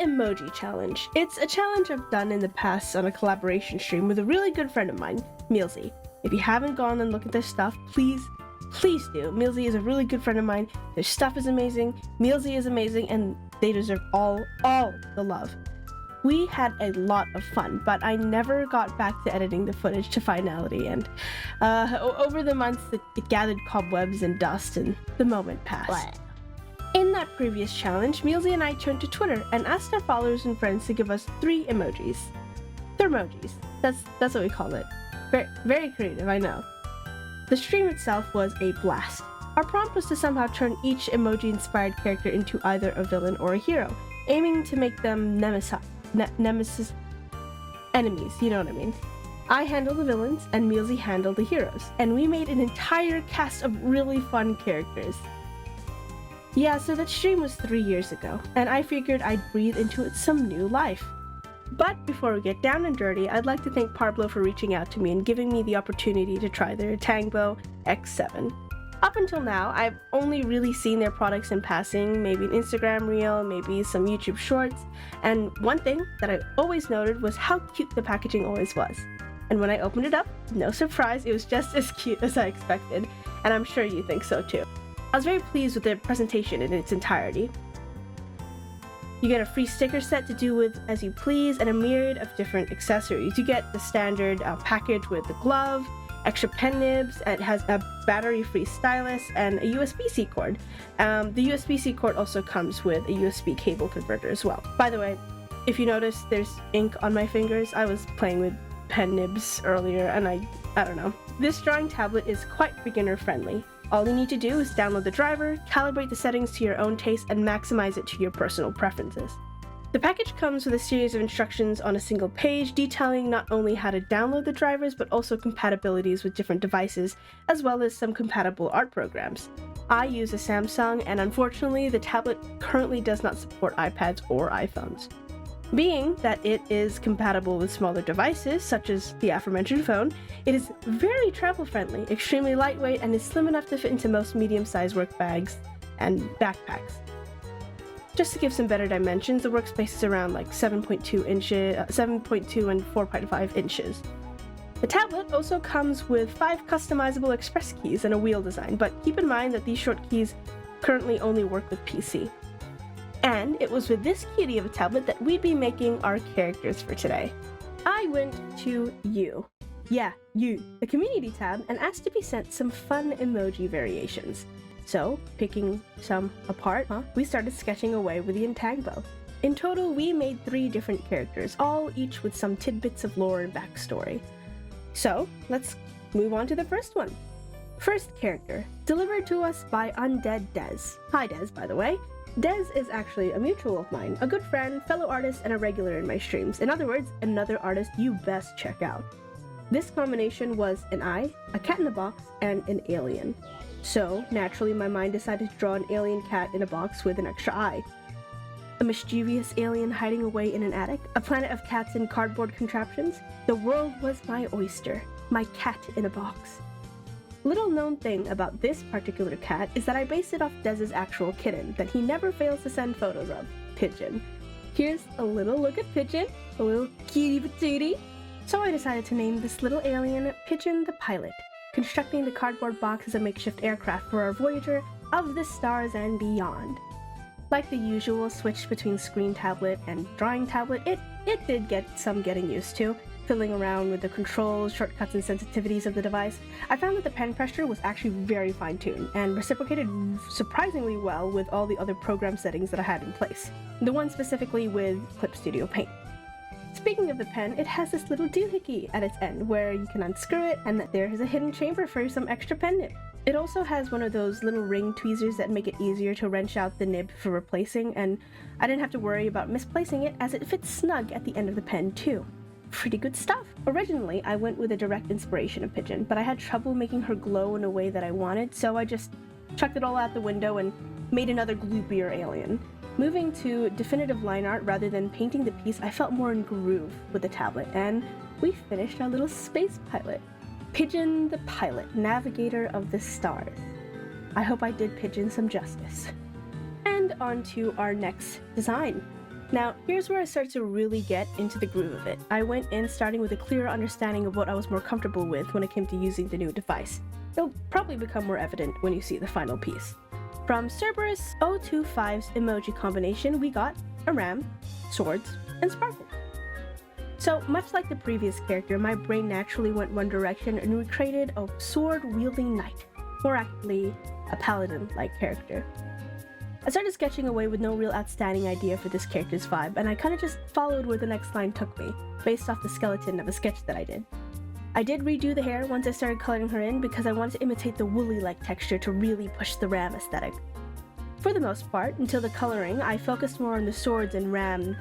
Emoji Challenge. It's a challenge I've done in the past on a collaboration stream with a really good friend of mine, Milsey. If you haven't gone and looked at their stuff, please do. Milsey is a really good friend of mine. Their stuff is amazing, Milsey is amazing, and they deserve all the love. We had a lot of fun, but I never got back to editing the footage to finality, and over the months it gathered cobwebs and dust, and the moment passed. What? In that previous challenge, Milsey and I turned to Twitter and asked our followers and friends to give us 3 emojis. Thermojis. That's what we call it. Very, very creative, I know. The stream itself was a blast. Our prompt was to somehow turn each emoji-inspired character into either a villain or a hero, aiming to make them nemesis enemies, you know what I mean. I handled the villains and Milsey handled the heroes, and we made an entire cast of really fun characters. Yeah, so that stream was 3 years ago, and I figured I'd breathe into it some new life. But before we get down and dirty, I'd like to thank Parblo for reaching out to me and giving me the opportunity to try their Itangbo X7. Up until now, I've only really seen their products in passing, maybe an Instagram reel, maybe some YouTube shorts, and one thing that I always noted was how cute the packaging always was. And when I opened it up, no surprise, it was just as cute as I expected, and I'm sure you think so too. I was very pleased with the presentation in its entirety. You get a free sticker set to do with as you please and a myriad of different accessories. You get the standard package with the glove, extra pen nibs, it has a battery-free stylus, and a USB-C cord. The USB-C cord also comes with a USB cable converter as well. By the way, if you notice there's ink on my fingers, I was playing with pen nibs earlier and I don't know. This drawing tablet is quite beginner-friendly. All you need to do is download the driver, calibrate the settings to your own taste, and maximize it to your personal preferences. The package comes with a series of instructions on a single page detailing not only how to download the drivers, but also compatibilities with different devices, as well as some compatible art programs. I use a Samsung, and unfortunately, the tablet currently does not support iPads or iPhones. Being that it is compatible with smaller devices, such as the aforementioned phone, it is very travel-friendly, extremely lightweight, and is slim enough to fit into most medium-sized work bags and backpacks. Just to give some better dimensions, the workspace is around like 7.2 and 4.5 inches. The tablet also comes with 5 customizable express keys and a wheel design, but keep in mind that these short keys currently only work with PC. And it was with this cutie of a tablet that we'd be making our characters for today. I went to You, the community tab, and asked to be sent some fun emoji variations. So, picking some apart, we started sketching away with the Intangbo. In total, we made 3 different characters, all each with some tidbits of lore and backstory. So, let's move on to the first one. First character, delivered to us by Undead Des. Hi Des, by the way. Des is actually a mutual of mine, a good friend, fellow artist, and a regular in my streams. In other words, another artist you best check out. This combination was an eye, a cat in a box, and an alien. So, naturally, my mind decided to draw an alien cat in a box with an extra eye. A mischievous alien hiding away in an attic, a planet of cats and cardboard contraptions. The world was my oyster, my cat in a box. Little known thing about this particular cat is that I based it off Des's actual kitten that he never fails to send photos of, Pigeon. Here's a little look at Pigeon, a little cutie patootie. So I decided to name this little alien Pigeon the Pilot, constructing the cardboard box as a makeshift aircraft for our voyager of the stars and beyond. Like the usual switch between screen tablet and drawing tablet, it did get some getting used to. Fiddling around with the controls, shortcuts, and sensitivities of the device, I found that the pen pressure was actually very fine-tuned and reciprocated surprisingly well with all the other program settings that I had in place, the one specifically with Clip Studio Paint. Speaking of the pen, it has this little doohickey at its end where you can unscrew it, and there is a hidden chamber for some extra pen nib. It also has one of those little ring tweezers that make it easier to wrench out the nib for replacing, and I didn't have to worry about misplacing it as it fits snug at the end of the pen too. Pretty good stuff. Originally, I went with a direct inspiration of Pigeon, but I had trouble making her glow in a way that I wanted, so I just chucked it all out the window and made another gloopier alien. Moving to definitive line art rather than painting the piece, I felt more in groove with the tablet, and we finished our little space pilot. Pigeon the Pilot, navigator of the stars. I hope I did Pigeon some justice. And on to our next design. Now, here's where I start to really get into the groove of it. I went in starting with a clearer understanding of what I was more comfortable with when it came to using the new device. It'll probably become more evident when you see the final piece. From Cerberus 025's emoji combination, we got a ram, swords, and sparkle. So, much like the previous character, my brain naturally went one direction and recreated a sword-wielding knight, more accurately, a paladin-like character. I started sketching away with no real outstanding idea for this character's vibe, and I kinda just followed where the next line took me, based off the skeleton of a sketch that I did. I did redo the hair once I started coloring her in because I wanted to imitate the woolly-like texture to really push the ram aesthetic. For the most part, until the coloring, I focused more on the swords and ram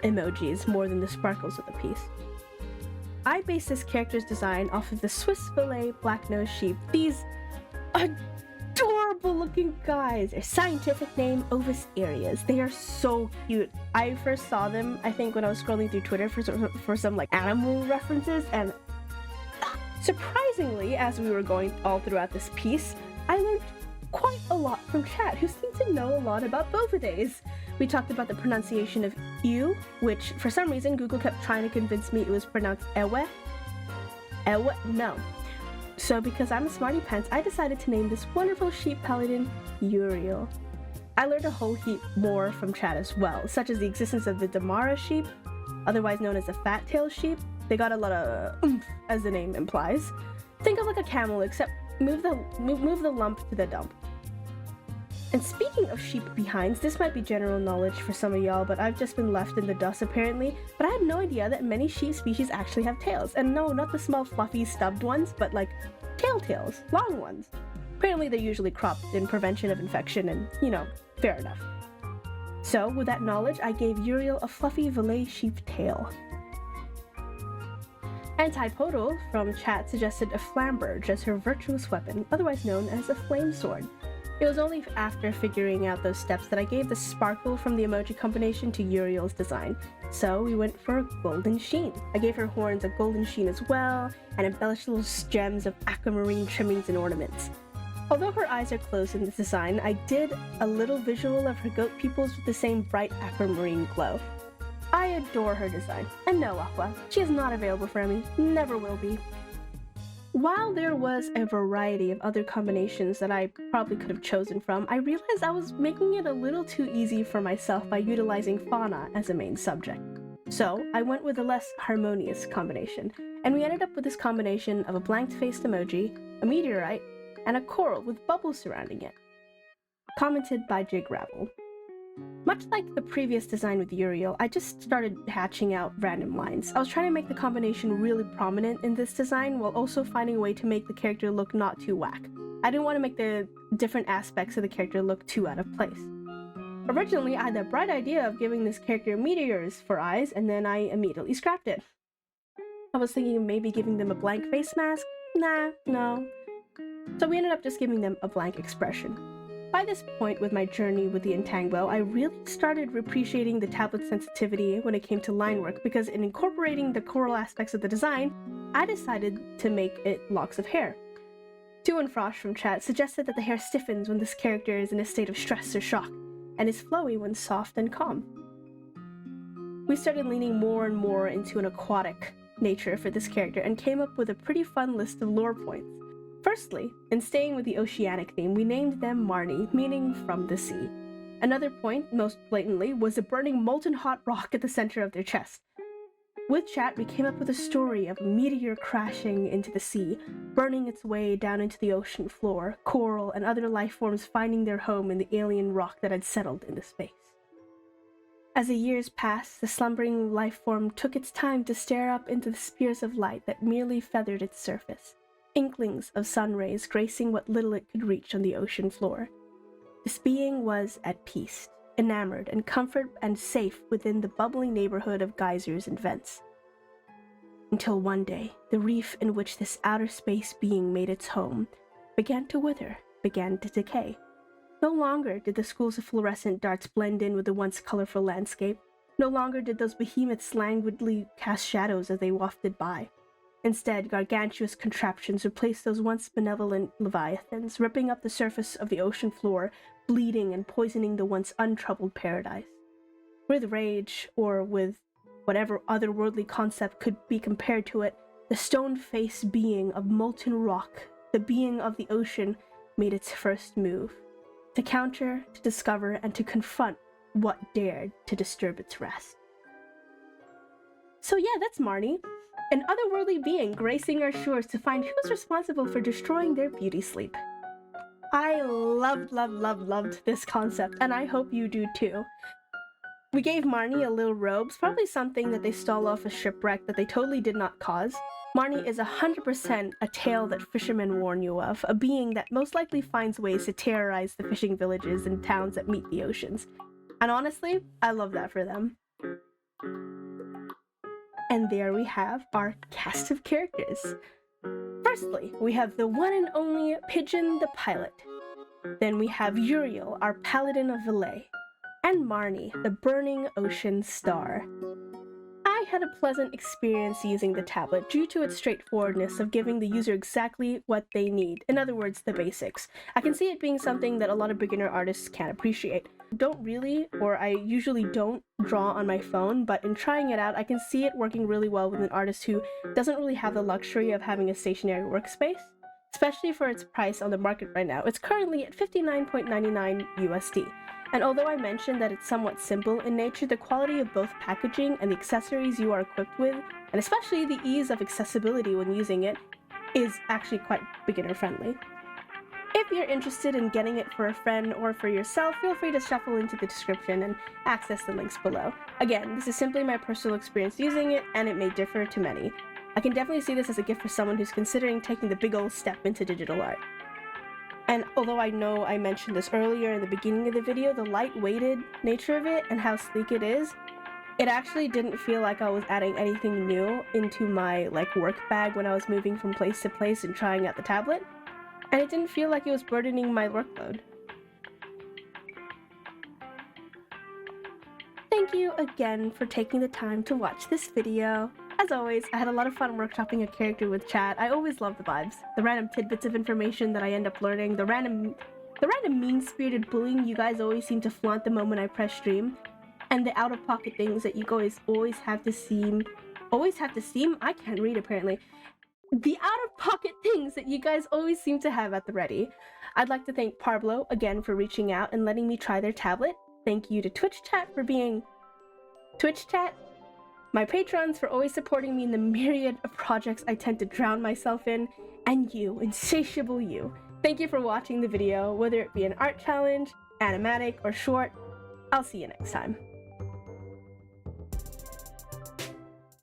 emojis more than the sparkles of the piece. I based this character's design off of the Swiss fillet black-nosed sheep. These adorable looking guys. Their scientific name, Ovis areas. They are so cute. I first saw them, I think, when I was scrolling through Twitter for some like animal references, and surprisingly, as we were going all throughout this piece, I learned quite a lot from chat, who seemed to know a lot about bovidays. We talked about the pronunciation of ewe, which for some reason Google kept trying to convince me it was pronounced ewe. Ewe? No. So because I'm a smarty pants, I decided to name this wonderful sheep paladin Uriel. I learned a whole heap more from chat as well, such as the existence of the Damara sheep, otherwise known as the fat-tailed sheep. They got a lot of oomph, as the name implies. Think of like a camel, except move the lump to the dump. And speaking of sheep behinds, this might be general knowledge for some of y'all, but I've just been left in the dust apparently, but I had no idea that many sheep species actually have tails. And no, not the small fluffy stubbed ones, but like tails, long ones. Apparently they're usually cropped in prevention of infection and, you know, fair enough. So with that knowledge, I gave Uriel a fluffy Valais sheep tail. Antipodal from chat suggested a flamberge as her virtuous weapon, otherwise known as a flame sword. It was only after figuring out those steps that I gave the sparkle from the emoji combination to Uriel's design. So we went for a golden sheen. I gave her horns a golden sheen as well, and embellished little gems of aquamarine trimmings and ornaments. Although her eyes are closed in this design, I did a little visual of her goat pupils with the same bright aquamarine glow. I adore her design, and no, Aqua, she is not available for me, never will be. While there was a variety of other combinations that I probably could have chosen from, I realized I was making it a little too easy for myself by utilizing fauna as a main subject. So I went with a less harmonious combination, and we ended up with this combination of a blank-faced emoji, a meteorite, and a coral with bubbles surrounding it. Commented by Jig Rabble. Much like the previous design with Uriel, I just started hatching out random lines. I was trying to make the combination really prominent in this design while also finding a way to make the character look not too whack. I didn't want to make the different aspects of the character look too out of place. Originally, I had the bright idea of giving this character meteors for eyes, and then I immediately scrapped it. I was thinking of maybe giving them a blank face mask. Nah, no. So we ended up just giving them a blank expression. By this point with my journey with the Intangbo, I really started appreciating the tablet sensitivity when it came to line work, because in incorporating the coral aspects of the design, I decided to make it locks of hair. Tu and Frosh from chat suggested that the hair stiffens when this character is in a state of stress or shock, and is flowy when soft and calm. We started leaning more and more into an aquatic nature for this character and came up with a pretty fun list of lore points. Firstly, in staying with the oceanic theme, we named them Marne, meaning from the sea. Another point, most blatantly, was a burning molten hot rock at the center of their chest. With chat, we came up with a story of a meteor crashing into the sea, burning its way down into the ocean floor, coral and other life forms finding their home in the alien rock that had settled into space. As the years passed, the slumbering life form took its time to stare up into the spears of light that merely feathered its surface. Inklings of sun rays gracing what little it could reach on the ocean floor. This being was at peace, enamored and comfort and safe within the bubbling neighborhood of geysers and vents. Until one day, the reef in which this outer space being made its home began to wither, began to decay. No longer did the schools of fluorescent darts blend in with the once colorful landscape. No longer did those behemoths languidly cast shadows as they wafted by. Instead, gargantuous contraptions replaced those once benevolent leviathans, ripping up the surface of the ocean floor, bleeding and poisoning the once untroubled paradise. with rage or with whatever otherworldly concept could be compared to it, the stone-faced being of molten rock, the being of the ocean, made its first move. To counter, to discover, and to confront what dared to disturb its rest. So yeah, that's Marne, an otherworldly being gracing our shores to find who's responsible for destroying their beauty sleep. I loved this concept, and I hope you do too. We gave Marne a little robes, probably something that they stole off a shipwreck that they totally did not cause. Marne is 100% a tale that fishermen warn you of, a being that most likely finds ways to terrorize the fishing villages and towns that meet the oceans. And honestly, I love that for them. And there we have our cast of characters. Firstly, we have the one and only Pigeon the pilot. Then we have Uriel, our paladin of Valais. And Marne, the burning ocean star. I had a pleasant experience using the tablet due to its straightforwardness of giving the user exactly what they need. In other words, the basics. I can see it being something that a lot of beginner artists can appreciate. I usually don't draw on my phone, but in trying it out, I can see it working really well with an artist who doesn't really have the luxury of having a stationary workspace, especially for its price on the market right now. It's currently at $59.99 USD. And although I mentioned that it's somewhat simple in nature, the quality of both packaging and the accessories you are equipped with, and especially the ease of accessibility when using it, is actually quite beginner friendly. If you're interested in getting it for a friend or for yourself, feel free to shuffle into the description and access the links below. Again, this is simply my personal experience using it, and it may differ to many. I can definitely see this as a gift for someone who's considering taking the big old step into digital art. And although I know I mentioned this earlier in the beginning of the video, the light-weighted nature of it and how sleek it is, it actually didn't feel like I was adding anything new into my work bag when I was moving from place to place and trying out the tablet. And it didn't feel like it was burdening my workload. Thank you again for taking the time to watch this video. As always, I had a lot of fun workshopping a character with chat. I always love the vibes, the random tidbits of information that I end up learning, the random mean-spirited bullying you guys always seem to flaunt the moment I press stream, and the out-of-pocket things that you guys always have to seem, I can't read apparently. The out-of-pocket things that you guys always seem to have at the ready. I'd like to thank Parblo again for reaching out and letting me try their tablet. Thank you to Twitch Chat for being Twitch Chat. My patrons for always supporting me in the myriad of projects I tend to drown myself in, and you, insatiable you. Thank you for watching the video, whether it be an art challenge, animatic, or short. I'll see you next time.